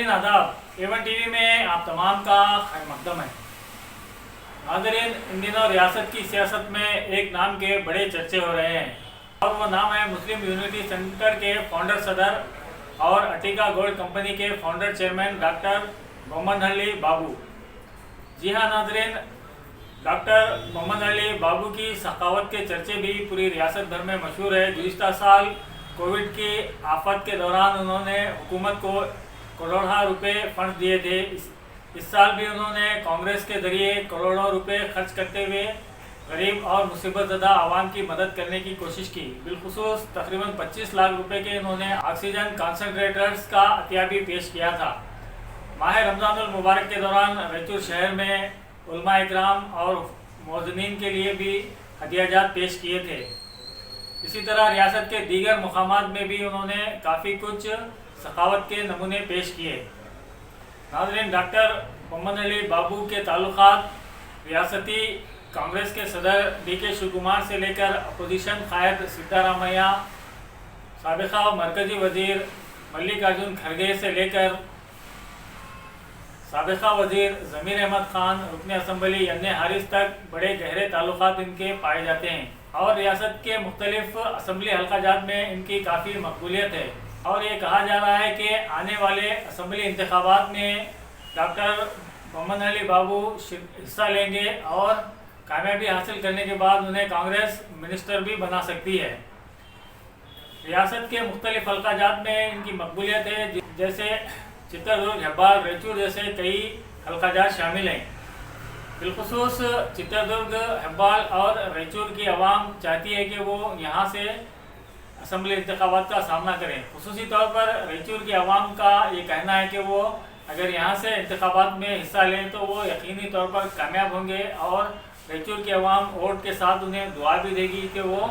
नाज़रीन आदाब, Avon TV में आप तमाम का खैर मकदम है। नाज़रीन, इन दिनों रियासत की सियासत में एक नाम के बड़े चर्चे हो रहे हैं और वो नाम है मुस्लिम यूनिटी सेंटर के फाउंडर सदर और अटीका गोल्ड कंपनी के फाउंडर चेयरमैन डॉक्टर बोम्मनहल्ली बाबू। जी हाँ नाज़रीन, डॉक्टर बोम्मनहल्ली बाबू की सखावत के चर्चे भी पूरी रियासत भर में मशहूर है। गुज़िश्ता साल कोविड की आफत के दौरान उन्होंने हुकूमत को करोड़ों रुपए फंड दिए थे। इस साल भी उन्होंने कांग्रेस के जरिए करोड़ों रुपए खर्च करते हुए गरीब और मुसीबतज़दा आवाम की मदद करने की कोशिश की। बिलखुसूस तकरीबन 25 लाख रुपए के उन्होंने ऑक्सीजन कंसंट्रेटर्स का अतिया भी पेश किया था। माह रमज़ानुल मुबारक के दौरान रैचूर शहर में उलमा इकराम और मौज़नीन के लिए भी हदियाजात पेश किए थे। इसी तरह रियासत के दीगर मुकामात में भी उन्होंने काफ़ी कुछ सखावत के नमूने पेश किए। नाज़रीन, डॉक्टर बोम्मनहल्ली बाबू के ताल्लुकात रियासती कांग्रेस के सदर DK शिवकुमार से लेकर अपोजिशन कायद सिद्धारामैया, साबिका मरकजी वजीर मल्लिकार्जुन खड़गे से लेकर साबिका वजीर ज़मीर अहमद खान, रुकन असम्बली अन्य हारिस तक बड़े गहरे ताल्लुकात इनके पाए जाते हैं और रियासत के मुख्तलिफ असम्बली हल्काजात में इनकी काफ़ी मकबूलियत है। और ये कहा जा रहा है कि आने वाले असम्बली इंतखाबात में डॉक्टर बोम्मनहल्ली बाबू हिस्सा लेंगे और कामयाबी हासिल करने के बाद उन्हें कांग्रेस मिनिस्टर भी बना सकती है। रियासत के मुख्तलिफ हल्काजात में इनकी मकबूलियत है, जैसे चित्रदुर्ग, हेब्बाल, रैचूर जैसे कई हल्काजात शामिल हैं। बिलखुसूस चित्रदुर्ग, हेब्बाल और रैचूर की आवाम चाहती है कि वो यहाँ से असम्बली इंतखाबात का सामना करें। खुसूसी तौर पर रैचूर की आवाम का ये कहना है कि वो अगर यहाँ से इंतखाबात में हिस्सा लें तो वो यकीनी तौर पर कामयाब होंगे और रैचूर की आवाम वोट के साथ उन्हें दुआ भी देगी कि वो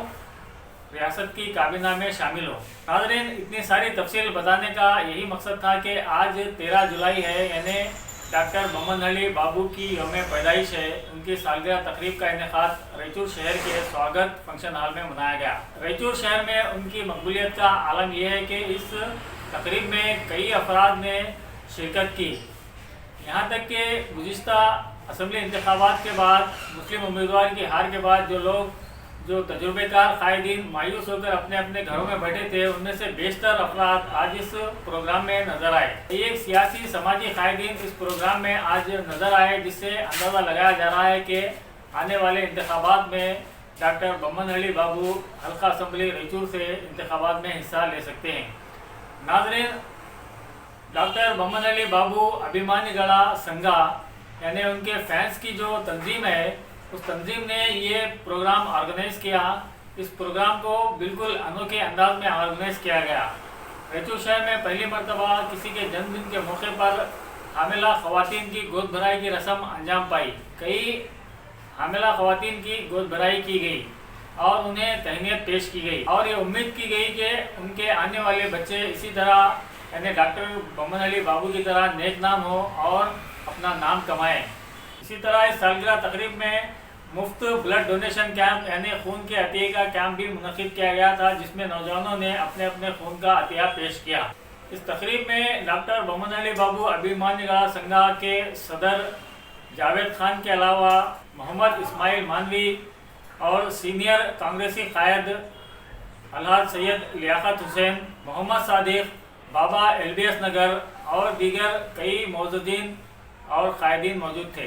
रियासत की काबीना में शामिल हो। नाज़रीन, इतनी सारी तफसील बताने का यही मकसद था कि आज 13 जुलाई है, यानी डॉक्टर बोम्मनहल्ली बाबू की यौम पैदाइश है। उनकी सालगिरह तकरीब का इनेकाद रैचूर शहर के स्वागत फंक्शन हॉल में मनाया गया। रैचूर शहर में उनकी मकबूलियत का आलम यह है कि इस तकरीब में कई अफराद ने शिरकत की। यहाँ तक कि गुज़िश्ता असम्बली इंतखाबात के बाद मुस्लिम उम्मीदवार की हार के बाद जो तजुर्बेकार कायदीन मायूस होकर अपने अपने घरों में बैठे थे, उनमें से बेशतर अफराद आज इस प्रोग्राम में नजर आए। एक सियासी समाजी कायदीन इस प्रोग्राम में आज नजर आए, जिससे अंदाज़ा लगाया जा रहा है कि आने वाले इंतखाबात में डॉक्टर बोम्मनहल्ली बाबू हल्का असम्बली रैचूर से इंतखाबात में हिस्सा ले सकते हैं। नाज़रीन, डॉक्टर बोम्मनहल्ली बाबू अभिमानीगढ़ा संघा यानी उनके फैंस की जो तंजीम है, उस तंजीम ने ये प्रोग्राम ऑर्गेनाइज किया। इस प्रोग्राम को बिल्कुल अनोखे अंदाज में ऑर्गेनाइज किया गया। रैचूर शहर में पहली मरतबा किसी के जन्मदिन के मौके पर हामिला ख़वातीन की गोद भराई की रस्म अंजाम पाई। कई हामिला ख़वातीन की गोद भराई की गई और उन्हें तहनीत पेश की गई और ये उम्मीद की गई कि उनके आने वाले बच्चे इसी तरह यानी डॉक्टर बोम्मनहल्ली बाबू की तरह नेक नाम हो और अपना नाम कमाएं। इसी तरह इस सालगिरह तकरीब में मुफ्त ब्लड डोनेशन कैंप यानी खून के अतिये का कैंप भी मुनक़िद किया गया था, जिसमें नौजवानों ने अपने अपने खून का अतिया पेश किया। इस तकरीब में डॉक्टर बोम्मनहल्ली बाबू अभिमानीगढ़ा संघा के सदर जावेद खान के अलावा मोहम्मद इस्माइल मानवी और सीनियर कांग्रेसी कायद अलहाज सैयद लियाकत हुसैन, मोहम्मद सादिक, बाबा LBS नगर और दीगर कई मौजूदीन और कायदीन मौजूद थे।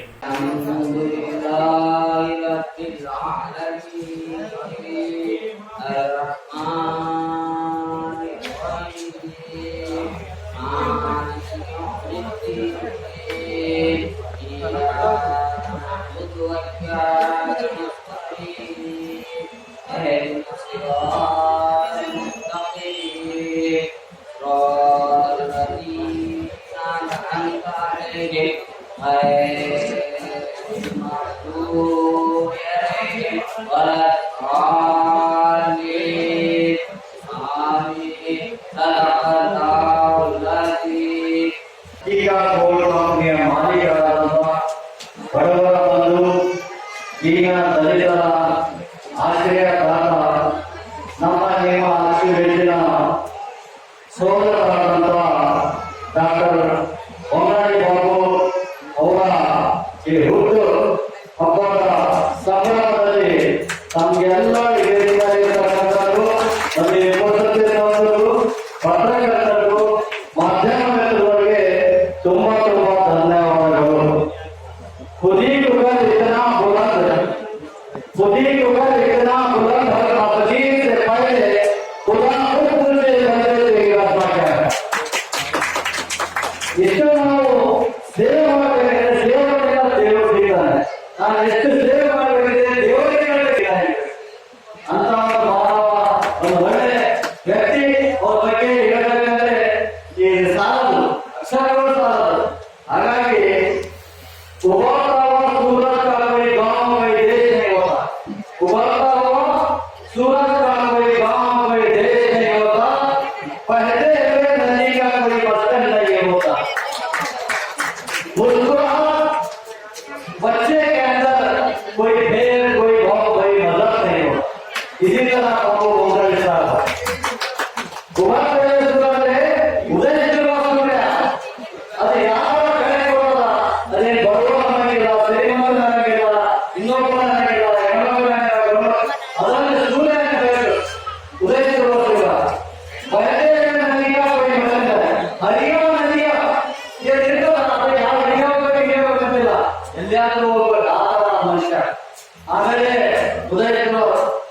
ಬಡವರ ಬಂಧು ಈಗಿನ ದಲಿತರ ಆಶ್ರಯದಾತ ನಮ್ಮ ನಿಮ್ಮ ಅತಿ ಹೆಚ್ಚಿನ ಸೋದರರಾದಂತಹ ಡಾಕ್ಟರ್ ಎಷ್ಟು ನಾವು ಸೇವೆ ಮಾಡಬೇಕಂದ್ರೆ ಸೇವೆಗಳಿಂದ ದೇವರು ಸಿಗ್ತಾನೆ. ನಾನು ಎಷ್ಟು ಸೇವೆ ಮಾಡಬೇಕಿದೆ ದೇವರಿಗೆ ಅಂತ ಒಂದು ಮಾನವ, ಒಂದು ಒಳ್ಳೆ ವ್ಯಕ್ತಿ ಅವ್ರ ಬಗ್ಗೆ ಹೇಳಬೇಕಂದ್ರೆ ಈ ಸಾಲದು, ಅಕ್ಷರಗಳು ಸಾಲದು. ಹಾಗಾಗಿ उभरता हुआ सूरज का कोई गांव कोई देश नहीं होता, उभरता हुआ सूरज का कोई गांव कोई देश नहीं होता, बहते हुए नदी का कोई बस्तर नहीं होता। मुस्कुराहट बच्चे के अंदर कोई भेद कोई भाव कोई मदद नहीं होता। इसी तरह आपको बोलना साहब उभरते हुए सूरज है, उदय सूर्य ಅದು ಯಾವ ಕಡೆ ಕೊಡೋದ, ಅದೇ ಬಡವ ನನಗಿಲ್ಲ, ಶ್ರೀಮಂತ ನನಗಿಲ್ಲ, ಇನ್ನೊಬ್ಬ ನನಗಿಲ್ಲ, ಹೆಣ್ಣೊಬ್ಬ ನನಗಿಲ್ಲ, ಅದನ್ನು ಸೂರ್ಯ ಬೇಕು, ಉದಯಿಸುವ ಸೂರ್ಯ. ಬಯಲೇ ನದಿಯ कोई ಬಂದರೆ ಹರಿಯೋ ನದಿಯ ಎಲ್ಲಿರ್ತದ ಅದು ಯಾವ ಹರಿಯೋಗಳಿಗೆ ಗೊತ್ತಿಲ್ಲ, ಎಲ್ಲಿಯಾದ್ರೂ ಹೋಗ್ಬೇಕು ಆ ಥರ ಮನುಷ್ಯ. ಆಮೇಲೆ ಉದಯಿಸುವ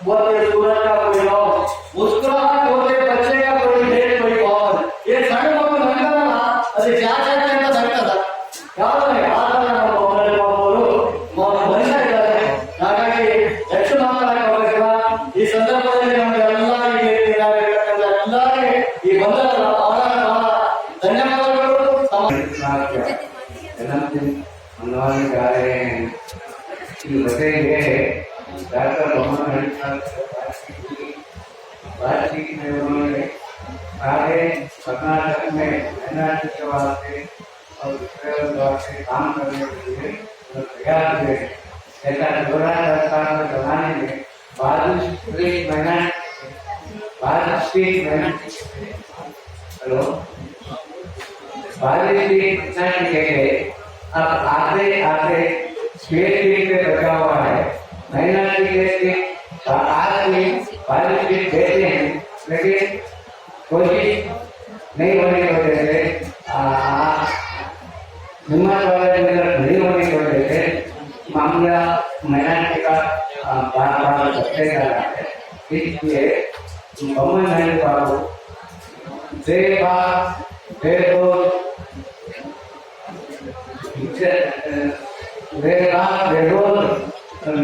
बोलते सूरज का कोई नाम, मुस्कुराहट बोलते बच्चे का कोई भेद कोई भाव. ये सಣ್ಣ ಮಗು ನಗ್ತಾನಲ್ಲ, ಅದು ಯಾಕೆ ನಗ್ತದ ಯಾವ್ದು ಯಾರು ನಮ್ಮ ಮೊಮ್ಮನೆ ಬಾಬುವರು ಮನುಷ್ಯ ಇದ್ದಾರೆ. ಹಾಗಾಗಿ ಹೆಚ್ಚು ಮಾತನಾಡಬೇಕಿಲ್ಲ. ಈ ಸಂದರ್ಭದಲ್ಲಿ ನಮಗೆಲ್ಲ ಎಲ್ಲರಿಗೆ ಈ ಬಂಧನ ಬಹಳ ಧನ್ಯವಾದಗಳು. डॉक्टर मोहम्मद बातचीत में उन्होंने सारे कर्नाटक में एनआरसी के वास्ते और दूसरे वास्ते काम करने के लिए तैयार हुए। ऐसा जोरा सरकार को चलाने में बारिश हेलो बारिश के अब आते आते स्पेस पे बचा हुआ है। माइनॉरिटी के आज भी बारिश देते हैं, लेकिन कोशिश नहीं होने की वजह से हिम्मत वाले नहीं होने की वजह से मामला माइनॉरिटी का बार बार चलते जा रहा है। इसलिए मोहम्मद नाइक बाबू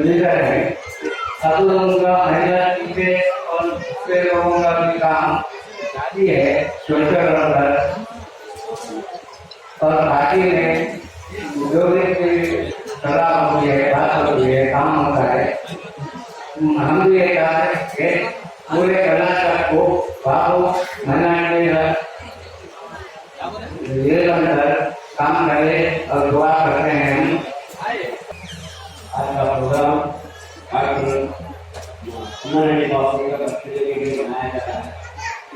लीडर है। सब लोगों का मेहनत से और दूसरे लोगों का भी काम जारी है सोशल वर्कर, और पार्टी में जो भी सलाह होती है, बात होती है, काम होता है, हम भी ये चाहते हैं कि पूरे कर्नाटक को बाबू मनाने ये बनकर काम करे और दुआ करते हैं। आज का प्रोग्राम उन्होंने बाबू का बच्चे के लिए बनाया जा रहा है।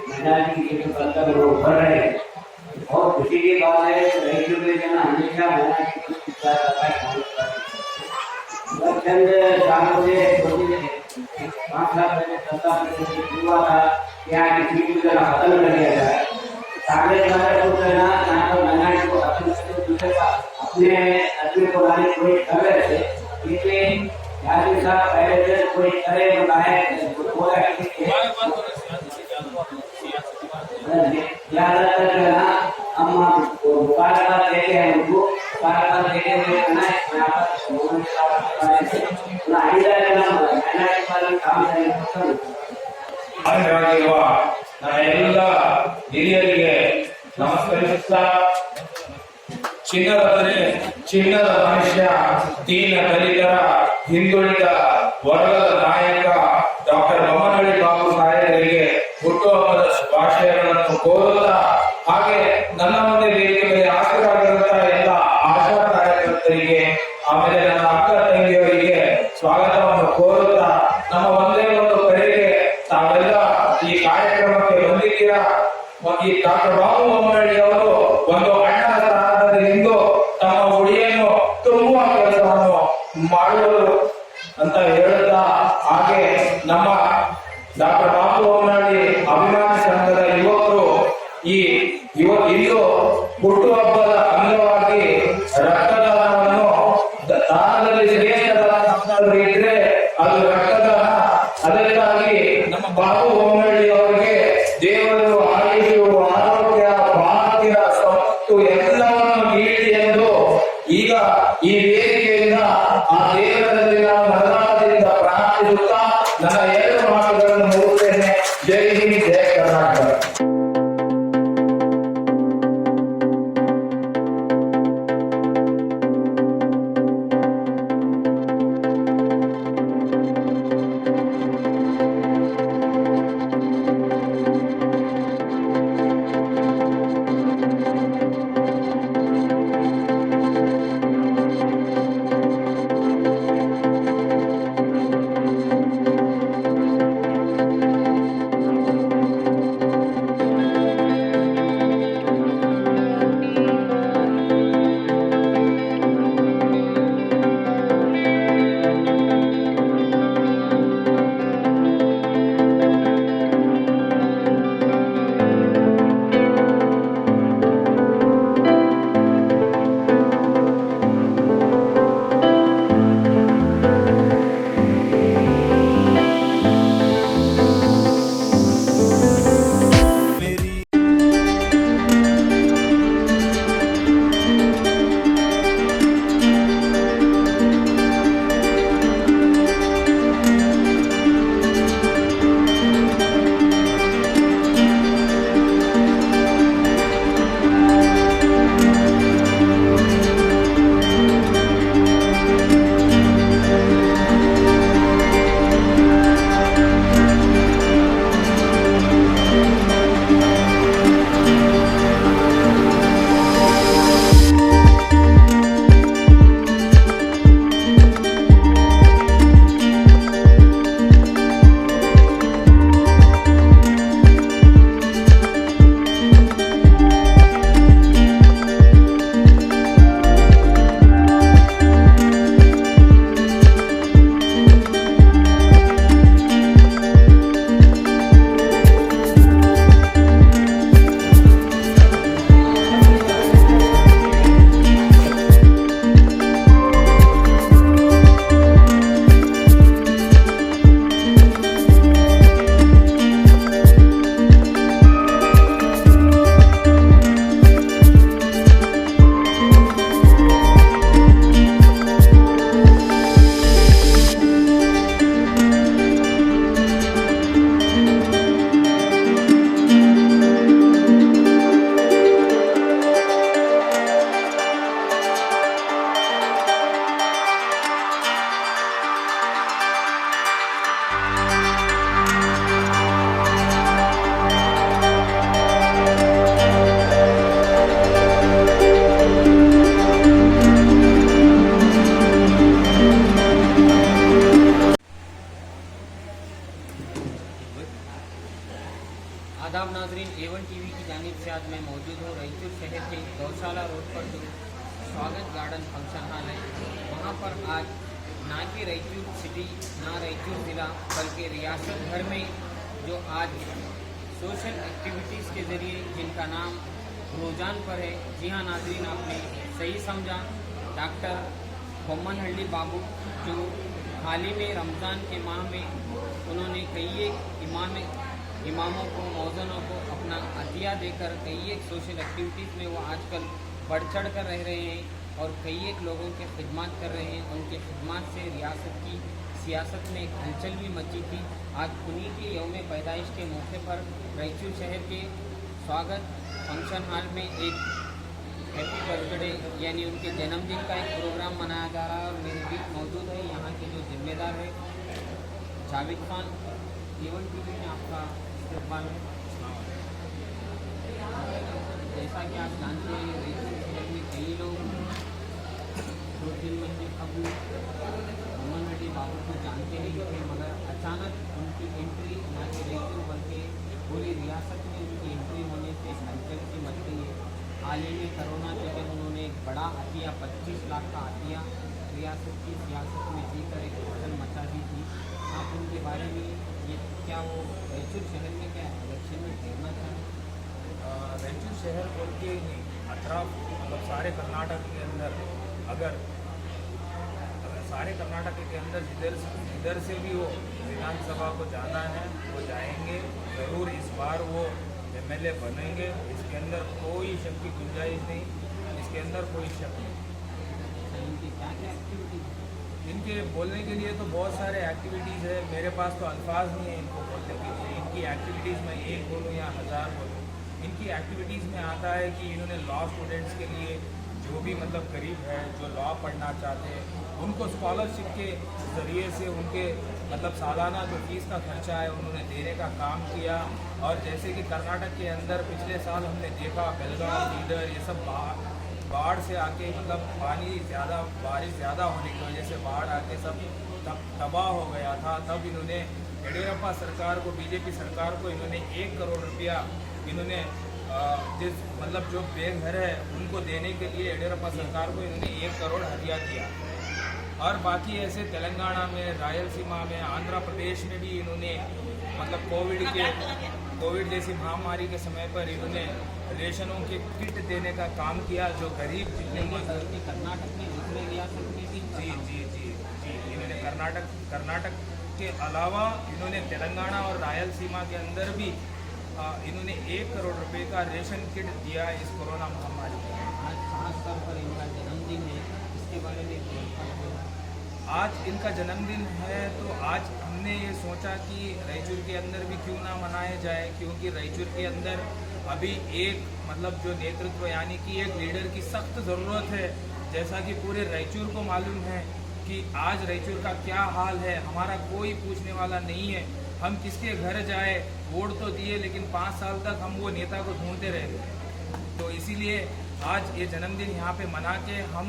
मैदानी के जो कर्तव्य लोग बढ़ रहे हैं और खुशी की बात है। रेडियो में जाना हमेशा मैदान की कुछ किस्सा करता है। चंद 4 बजे 5-7 बजे 7 हुआ था कि यहाँ की सीट को जरा खत्म कर दिया जाए। 11:30 को ना यहाँ पर मैदान को खत्म करके दूसरे का अपने आदमी को लाने की कोशिश कर रहे थे। इसलिए यादी साहब पहले से कोई करे बताए ना हम मुबारकबाद देते हैं उनको। मुबारकबाद देते हुए काम ಆಗಿರುವ ನಮ್ಮೆಲ್ಲ ಹಿರಿಯರಿಗೆ ನಮಸ್ಕರಿಸುತ್ತಾ, ಚಿನ್ನದ ಮನುಷ್ಯ, ದೀನ ದಲಿತರ ಹಿಂದುಳಿದ ವರ್ಗದ ನಾಯಕ ಡಾಕ್ಟರ್ ಬೊಮ್ಮನಹಳ್ಳಿ ಬಾಬು ಸಾಹೇಬರಿಗೆ ಹುಟ್ಟುಹಬ್ಬದ ಶುಭಾಶಯಗಳನ್ನು ಕೋರುತ್ತಾ, ಹಾಗೆ ನನ್ನ ಮುಂದೆ ವೇದಿಕೆಯಲ್ಲಿ ಹಾಜರಾಗಿರುವಂತಹ ಎಲ್ಲ ಆಶಾ ಕಾರ್ಯಕರ್ತರಿಗೆ, ಆಮೇಲೆ ನನ್ನ ಅಕ್ಕ ತಂಗಿಯವರಿಗೆ ಸ್ವಾಗತವನ್ನು ಕೋರುತ್ತಾ, ನಮ್ಮ ಒಂದೇ ಒಂದು ಕಡೆಗೆ ತಾವೆಲ್ಲ ಈ ಕಾರ್ಯಕ್ರಮಕ್ಕೆ ಬಂದಿದ್ದೀರಾ. ಈ ಡಾಕ್ಟರ್ ಬಾಬು ಬೊಮ್ಮನಹಳ್ಳಿ ಅವರು ಒಂದು ಅಣ್ಣನ ಸ್ಥಾನದಿಂದ ತಮ್ಮ ಉಡಿಯನ್ನು ತುಂಬುವ ಕೆಲಸವನ್ನು ಮಾಡುವರು ಅಂತ ಹೇಳುತ್ತಾ, ಹಾಗೆ ನಮ್ಮ ಡಾಕ್ಟರ್ ಬಾಬು ಬೊಮ್ಮನಹಳ್ಳಿ ಅಭಿಮಾನಿ ಸಂಘದ ಯುವಕರು ಇಂದು ಹುಟ್ಟುಹಬ್ಬದ ಅಂಗವಾಗಿ ರಕ್ತದಾನವನ್ನು ದಾನದಲ್ಲಿ ಶ್ರೇಷ್ಠ ದಾನ ಇದ್ರೆ ಅದು ರಕ್ತದಾನ. ಅದಕ್ಕಾಗಿ ನಮ್ಮ ಬಾಬು ಬೊಮ್ಮನಹಳ್ಳಿ ಅವರಿಗೆ ದೇವರು ಆಯುಷು, ಆರೋಗ್ಯ, ಭಾಗ್ಯ, ಮತ್ತು ಎಲ್ಲವನ್ನು ನೀಡಿ ಎಂದು ಈಗ ಈ ವೇದಿಕೆಯಿಂದ ಆ ದೇವರಲ್ಲಿ ನಾನು ಮನದಾಳದಿಂದ ಪ್ರಾರ್ಥಿಸುತ್ತಾ ನನ್ನ ಎರಡು ಮಾತುಗಳನ್ನು ಮುಗಿಸುತ್ತೇನೆ. ಜೈ ಹಿಂದ್, ಜೈ ಕರ್ನಾಟಕ. आदाब नाजरीन, A1 टीवी की जानिब से आज मैं मौजूद हूँ रायचूर शहर के गौशाला रोड पर जो स्वागत गार्डन फंक्शन हॉल है, वहाँ पर आज ना कि रायचूर सिटी, ना रायचूर ज़िला, बल्कि रियासत भर में जो आज सोशल एक्टिविटीज़ के ज़रिए जिनका नाम रुझान पर है। जी हाँ नाजरीन, आपने सही समझा। डॉक्टर बोम्मनहल्ली बाबू जो हाल ही में रमज़ान के माह में उन्होंने कई एक इमामों को, मौज़नों को अपना अतिया देकर कई एक सोशल एक्टिविटीज़ में वो आजकल बढ़ चढ़ कर रह रहे हैं और कई एक लोगों के खिदमत कर रहे हैं। उनके खिदमत से रियासत की सियासत में एक हलचल भी मची थी। आज उन्हीं के यौम पैदाइश के मौके पर रायचूर शहर के स्वागत फंक्शन हॉल में एक हैप्पी बर्थडे यानी उनके जन्मदिन का एक प्रोग्राम मनाया जा रहा है और मेरे बीच मौजूद है यहाँ के जो जिम्मेदार है जावेद खान। A1 टीवी में आपका इस्तेमाल है। जैसा कि आप जानते हैं, रायचूर शहर में कई लोग 2-3 महीने कबल बोम्मनहल्ली बाबू को जानते नहीं थे, मगर अचानक उनकी एंट्री न कि रायचूर बल्कि पूरी रियासत में उनकी एंट्री होने से हलचल की मच गई है। हाल ही में कोरोना के जब उन्होंने एक बड़ा अतिया 25 लाख का अतिया रियासत की सियासत में देकर एक हलचल मचा दी थी। आप उनके बारे में ये क्या वो रायचूर शहर में क्या इलेक्शन में घेरना चाहें? रायचूर शहर बोल के नहीं, अतराफ मतलब सारे कर्नाटक के अंदर अगर सारे कर्नाटक के अंदर जिधर से भी वो विधानसभा को जाना है वो जाएंगे ज़रूर। इस बार वो MLA बनेंगे, इसके अंदर कोई शक की गुंजाइश नहीं, इसके अंदर कोई शक नहीं। इनकी क्या क्या एक्टिविटी? इनके बोलने के लिए तो बहुत सारे एक्टिविटीज़ है, मेरे पास तो अल्फाज नहीं है इनको बोलने के लिए। इनकी एक्टिविटीज़ में एक बोलूँ या 1000 बोलूँ, इनकी एक्टिविटीज़ में आता है कि इन्होंने लॉ स्टूडेंट्स के लिए जो भी मतलब गरीब है, जो लॉ पढ़ना चाहते हैं, उनको स्कॉलरशिप के ज़रिए से उनके मतलब सालाना जो फीस का खर्चा है उन्होंने देने का काम किया। और जैसे कि कर्नाटक के अंदर पिछले साल हमने देखा बेलगाम, बीदर, ये सब बाढ़ से आके मतलब पानी ज़्यादा, बारिश ज़्यादा होने की वजह से बाढ़ आके सब तबाह हो गया था। तब इन्होंने येडियुरप्पा सरकार को, बीजेपी सरकार को इन्होंने 1 करोड़ रुपया इन्होंने जिस मतलब जो बेघर है उनको देने के लिए येडियुरप्पा सरकार को इन्होंने 1 करोड़ हदिया किया। और बाकी ऐसे तेलंगाना में, रायलसीमा में, आंध्र प्रदेश में भी इन्होंने मतलब कोविड जैसी महामारी के समय पर इन्होंने रेशनों के किट देने का काम किया जो गरीब जितने कर्नाटक में दूसरे रियासत में भी जी इन्होंने कर्नाटक के अलावा इन्होंने तेलंगाना और रायलसीमा के अंदर भी इन्होंने 1 करोड़ रुपए का रेशन किट दिया इस कोरोना महामारी में। आज खास तौर पर इनका जन्मदिन है, इसके बारे में आज इनका जन्मदिन है तो आज हमने ये सोचा कि रायचूर के अंदर भी क्यों ना मनाया जाए, क्योंकि रायचूर के अंदर अभी एक मतलब जो नेतृत्व यानी कि एक लीडर की सख्त ज़रूरत है। जैसा कि पूरे रायचूर को मालूम है कि आज रायचूर का क्या हाल है, हमारा कोई पूछने वाला नहीं है। हम किसके घर जाए, वोट तो दिए लेकिन 5 साल तक हम वो नेता को ढूंढते रहे। तो इसीलिए आज ये जन्मदिन यहाँ पे मना के हम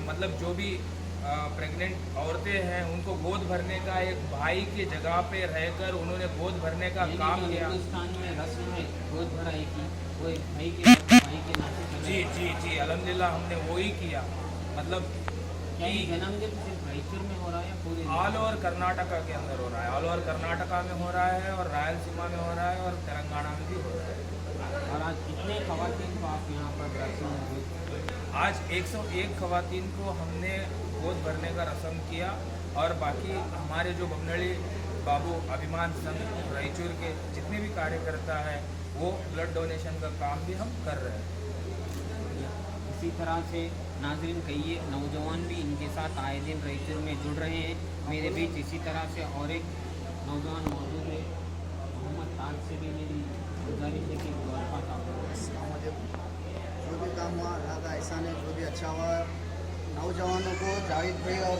मतलब जो भी प्रेग्नेंट औरतें हैं उनको गोद भरने का, एक भाई के जगह पे रहकर उन्होंने गोद भरने का काम किया। हिंदुस्तान में रस्म है गोद भराई की, वो एक भाई के नाते जी अल्हम्दुलिल्लाह हमने वो ही किया। मतलब क्या ये जन्मदिन सिर्फ रायचूर में हो रहा है या पूरे ऑल ओवर कर्नाटका के अंदर हो रहा है, ऑल ओवर कर्नाटका में हो रहा है और रायलसीमा में हो रहा है और तेलंगाना में भी हो रहा है। और आज कितने खवातीन को आप यहाँ पर रस्म? आज 101 खवातीन को हमने गोद भरने का रस्म किया और बाकी हमारे जो बमनड़ी बाबू अभिमान संघ रायचूर के जितने भी कार्यकर्ता हैं वो ब्लड डोनेशन का काम भी हम कर रहे हैं। इसी तरह से नाजरीन कई नौजवान भी इनके साथ आए दिन रायचूर में जुड़ रहे हैं। मेरे बीच इसी तरह से और एक नौजवान मौजूद है, मोहम्मद ताज से भी मेरी गुजारिश है कि जो भी काम हुआ अल्लाह का एहसान है, जो भी अच्छा हुआ। नौजवानों को जावेद भाई और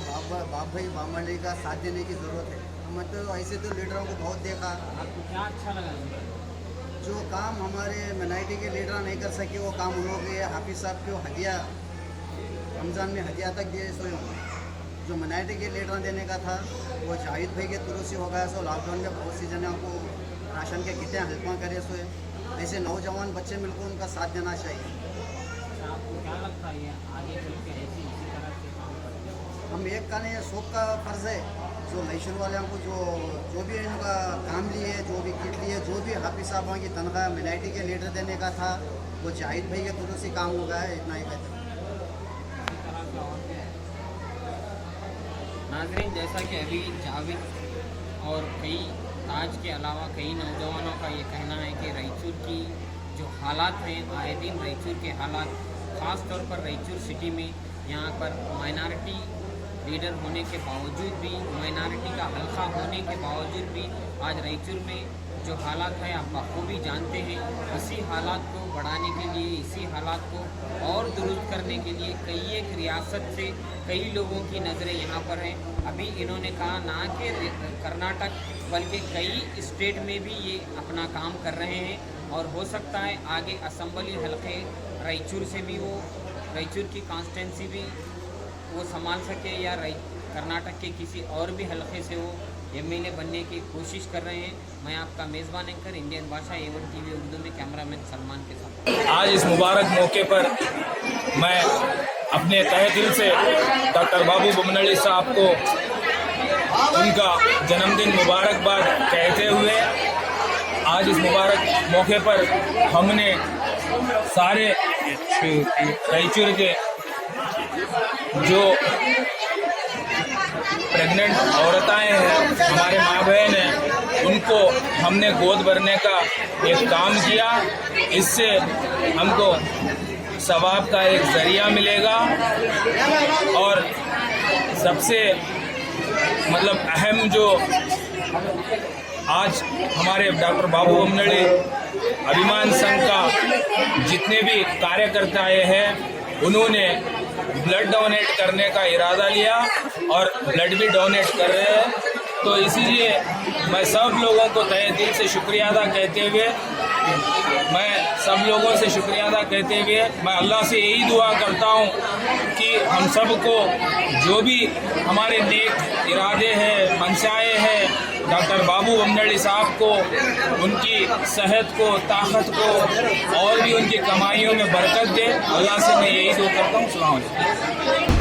बाप भाई बामंडी का साथ देने की ज़रूरत है। हम तो ऐसे तो लीडरों को बहुत देखा, आपको क्या अच्छा लगा? जो काम हमारे माइनॉरिटी के लीडर नहीं कर सके वो काम उन लोग हाफिज़ साहब को हदिया रमज़ान में हदिया तक दिए। सो जो माइनॉरिटी के लीडर देने का था वो जावेद भाई के थ्रू से हो गया। सो लॉकडाउन में बहुत सी जनों को राशन के कितने हेल्प करे। सो ऐसे नौजवान बच्चे मिलकर उनका साथ देना चाहिए। आपको क्या लगता है आगे चल के ऐसी इसी तरह से काम करते हैं? हम एक का नहीं, सबका फ़र्ज़ है जो लाइशन वाले को जो भी इनका काम लिए, जो भी किट लिए, जो भी हाफिज़ साहबों की तनख्वाह माइनॉरिटी के लीडर देने का था वो जाहिद भाई के थ्रू से काम हो गया है। इतना ही कहते हैं। नाज़रीन जैसा कि अभी जावेद और कई ताज के अलावा कई नौजवानों का ये कहना है कि रायचूर की जो हालात हैं, आए दिन रायचूर के हालात, ख़ास तौर पर रायचूर सिटी में यहाँ पर माइनॉरिटी लीडर होने के बावजूद भी, माइनॉरिटी का हल्का होने के बावजूद भी आज रायचूर में जो हालात है आप बखूबी जानते हैं। इसी हालात को बढ़ाने के लिए, इसी हालात को और दुरुस्त करने के लिए कई एक रियासत से कई लोगों की नज़रें यहाँ पर हैं। अभी इन्होंने कहा ना कि कर्नाटक बल्कि कई स्टेट में भी ये अपना काम कर रहे हैं और हो सकता है आगे असम्बली हल्के रायचूर से भी वो, रायचूर की कॉन्स्टिट्यूंसी भी वो संभाल सके या कर्नाटक के किसी और भी हल्के से वो एमएलए बनने की कोशिश कर रहे हैं। मैं आपका मेज़बान एंकर इंडियन भाषा A1 TV उर्दू में कैमरामैन सलमान के साथ। आज इस मुबारक मौके पर मैं अपने तहे दिल से डॉक्टर बाबू बमनड़ी साहब को उनका जन्मदिन मुबारकबाद कहते हुए आज इस मुबारक मौके पर हमने सारे रायचूर के जो प्रेग्नेंट औरतें हैं, हमारे माँ बहन हैं, उनको हमने गोद भरने का एक काम किया। इससे हमको सवाब का एक ज़रिया मिलेगा। और सबसे मतलब अहम जो आज हमारे डॉक्टर बाबू वमनड़ी अभिमान संघ का जितने भी कार्यकर्ता आए हैं उन्होंने ब्लड डोनेट करने का इरादा लिया और ब्लड भी डोनेट कर रहे हैं। तो इसीलिए मैं सब लोगों को तहे दिल से शुक्रिया अदा कहते हुए मैं अल्लाह से यही दुआ करता हूँ कि हम सबको जो भी हमारे नेक इरादे हैं, मंशाएँ हैं, डॉक्टर बाबू वमनड़ी साहब को उनकी सेहत को, ताकत को और भी उनकी कमाइयों में बरकत दे। अल्लाह से मैं यही दुआ करता हूँ। अस्सलाम वालेकुम।